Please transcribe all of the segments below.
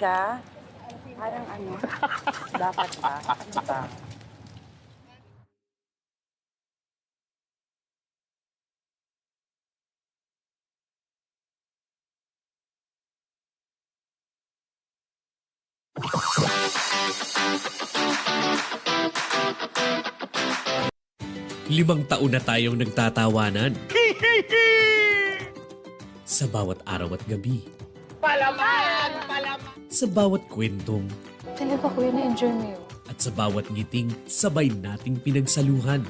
Talaga? Parang ano? Dapat ba? Ano ba? Limang taon na tayong nagtatawanan. Sa bawat araw at gabi. Sa bawat kwentong. Talaga kuya, na-enjoy mo yun. At sa bawat ngiting sabay nating pinagsaluhan.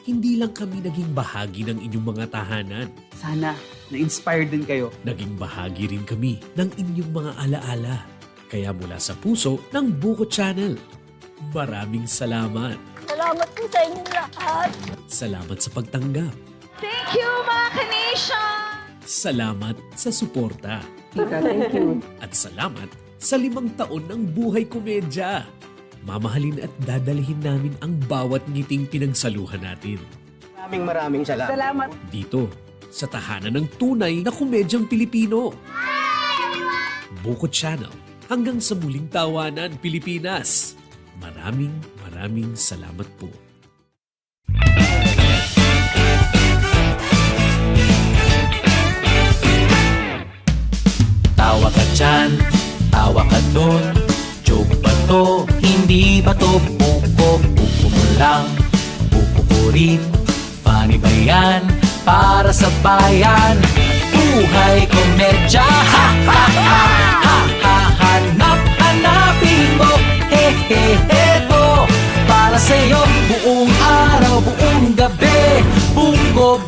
Hindi lang kami naging bahagi ng inyong mga tahanan. Sana, na-inspire din kayo. Naging bahagi rin kami ng inyong mga alaala. Kaya mula sa puso ng Buko Channel, maraming salamat. Salamat po sa inyong lahat. Salamat sa pagtanggap. Thank you, mga ka-nation! Salamat sa suporta. Tita, thank you. At salamat sa 5 taon ng buhay komedya. Mamahalin at dadalhin namin ang bawat ngiting pinagsaluhan natin. Maraming salamat. Salamat. Dito, sa tahanan ng tunay na komedyang Pilipino. Buko Channel, hanggang sa muling tawanan, Pilipinas. Maraming salamat po. Tawa ka dyan, tawa ka dun. Joke ba to? Hindi ba to buko? Buko mo lang, buko ko rin. Funny ba yan? Para sa bayan. Buhay komedya, ha ha ha ha ha. Hanapin mo, he he heto. Para sa'yo, buong araw, buong gabi. Buko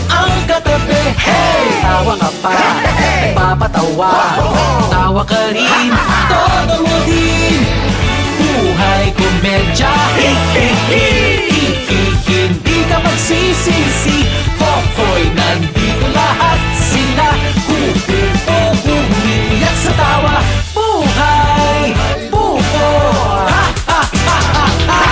ang katabi. Hey! Tawa ka pa, nagpapatawa. Tawa ka rin, todo mo din. Buhay komedya, hi hi hi. Hindi ka magsisisi. Hoy, nandito lahat sila. Umiiyak sa tawa. Buhay buko, ha ha ha ha ha.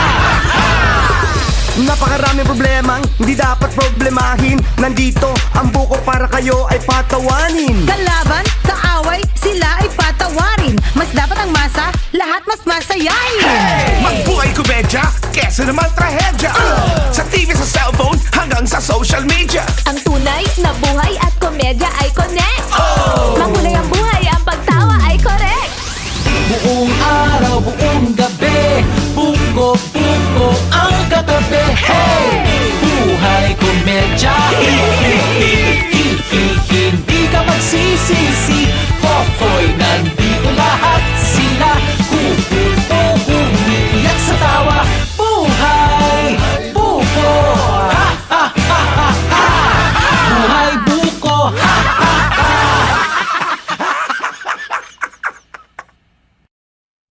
Napakaraming problemang hindi dapat problemahin. Nandito ang buko para kayo ay patawanin. Kalaban, kaaway, sila ay patawarin. Mas dapat ang masa, lahat mas masayahin. Hey! Magbuhay komedya, kesa naman trahedya. Sa TV, sa cellphone, hanggang sa social media. Ang tunay na buhay at komedya ay connect. Makulay ang buhay, ang pagtawa ay correct. Buong araw, buong gabi. Buko ang katabi. Hey! Buhay komedya. Hindi ka magsisisi. Hoy, nandito lahat sila. Umiiyak sa tawa. Buhay buko, ha ha ha ha ha. Buhay buko, ha ha ha.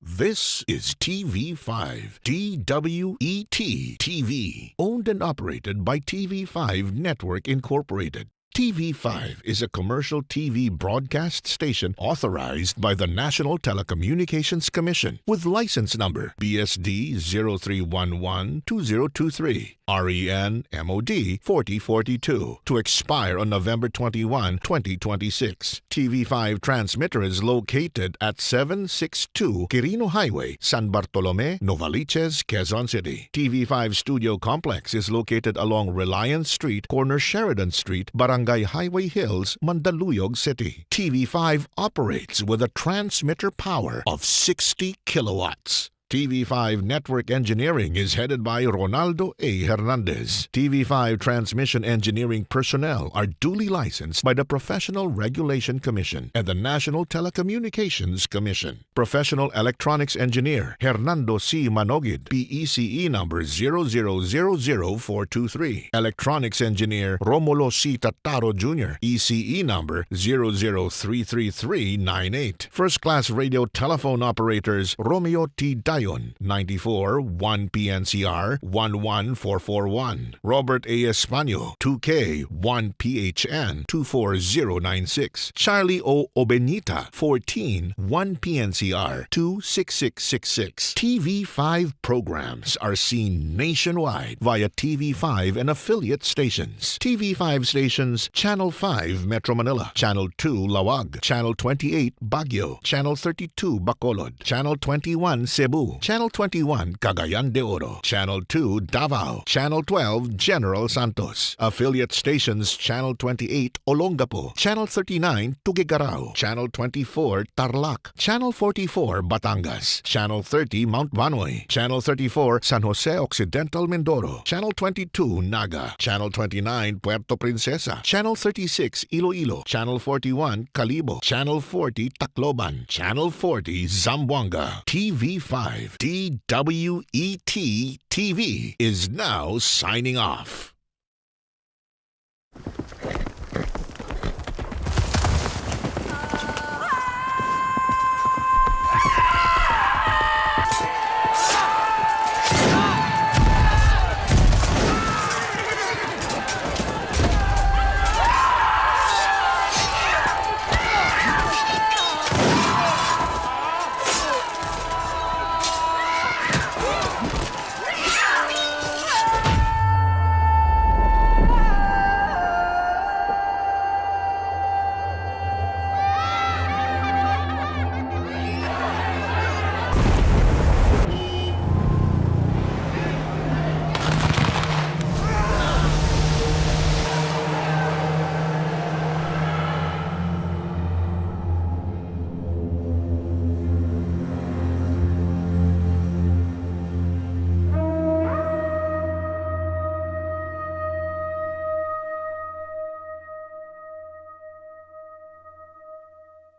This is TV5, DWET TV, owned and operated by TV5 Network Incorporated. TV5 is a commercial TV broadcast station authorized by the National Telecommunications Commission with license number BSD 03112023, REN MOD 4042 to expire on November 21, 2026. TV5 transmitter is located at 762 Quirino Highway, San Bartolome, Novaliches, Quezon City. TV5 studio complex is located along Reliance Street, corner Sheridan Street, Barangay Highway Hills, Mandaluyong City. TV5 operates with a transmitter power of 60 kilowatts. TV5 Network Engineering is headed by Ronaldo A. Hernandez. TV5 transmission engineering personnel are duly licensed by the Professional Regulation Commission and the National Telecommunications Commission. Professional Electronics Engineer Hernando C. Manogid, PECE number 0000423. Electronics Engineer Romulo C. Tataro Jr., ECE number 0033398. First Class Radio Telephone Operators Romeo T. Pangilinan, 94 1 PNCR 11441. Robert A. Espanyo, 2K 1 PHN 24096. Charlie O. Obenita, 14 1 PNCR 26666. TV5 programs are seen nationwide via TV5 and affiliate stations. TV5 stations: Channel 5 Metro Manila, Channel 2 Lawag, Channel 28 Baguio, Channel 32 Bacolod, Channel 21 Cebu, Channel 21 Cagayan de Oro, Channel 2 Davao, Channel 12 General Santos. Affiliate stations: Channel 28 Olongapo, Channel 39 Tuguegarao, Channel 24 Tarlac, Channel 44 Batangas, Channel 30 Mount Banoy, Channel 34 San Jose Occidental Mindoro, Channel 22 Naga, Channel 29 Puerto Princesa, Channel 36 Iloilo, Channel 41 Calibo, Channel 40 Tacloban, Channel 40 Zamboanga. TV5 DWET TV is now signing off.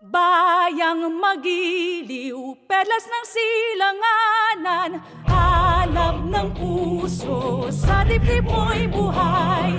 Bayang magiliw, perlas ng silanganan, alab ng puso, sa dibdib mo'y buhay.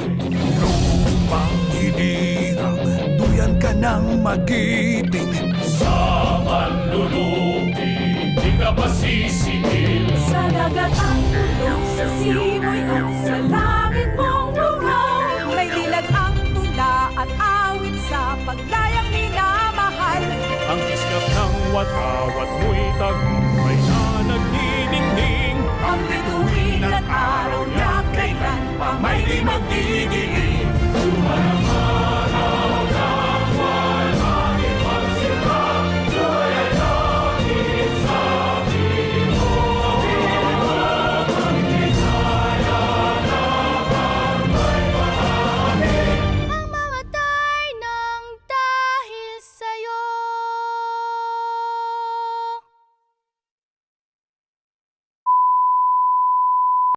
Lupang hinirang, duyan ka ng magiting. Sa manlulupi, di ka ba sisigil? Sa dagat ang tulong, sa simoy at sa langit mong buhaw. May dilag ang tula at awit sa paglayang minamahal. Ang iskap ng watawat mo'y tagumpay na nagniningning. Ang bituin at araw na kailan pa may di magdidilim.